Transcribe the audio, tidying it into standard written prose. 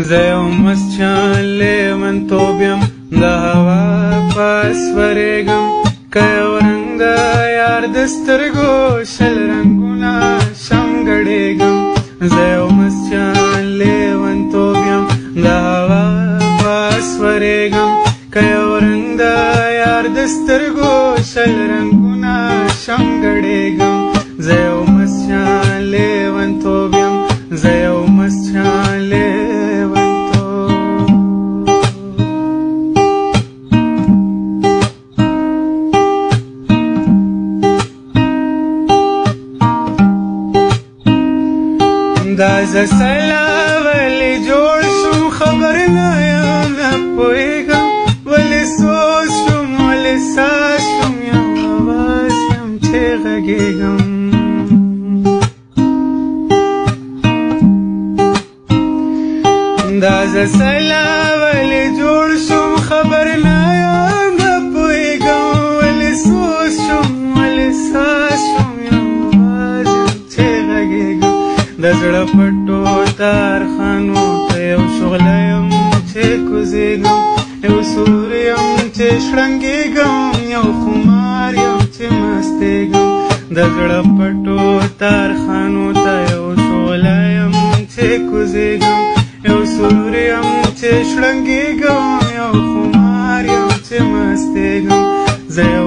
زه یو مسجان لیونتوب یم د هوا پاس ورېږم که یو رنګ د یار د سترګو شل رنګونه شم ګډېږم زه یو مسجان لیونتوب یم د هوا پاس ورېږم که یو رنګ د یار د سترګو شل رنګونه شم ګډېږم زه یو مسجان لیونتوب یم زه یو مسجان دا زه سلا ولې جوړ شوم خبر نه یم نه پوهېږم ولې سوز شوم ولې ساز شوم یو اواز یم چې غږېږم دا زه سلا ولې جوړ شوم خبر نه یم نه پوهېږم ولې سوز شوم ولې ساز شوم یو اواز یم چې غږېږم د زړه پټو تارخانو ته یو شغله یم چې کوزېږم یو سور یم چې شړنګېږم یو خمار یم چې مستېږم د زړه پټو تارخانو ته یو شغله یم چې کوزېږم یو سور یم چې شړنګېږم یو خمار یم چې مستېږم زه یو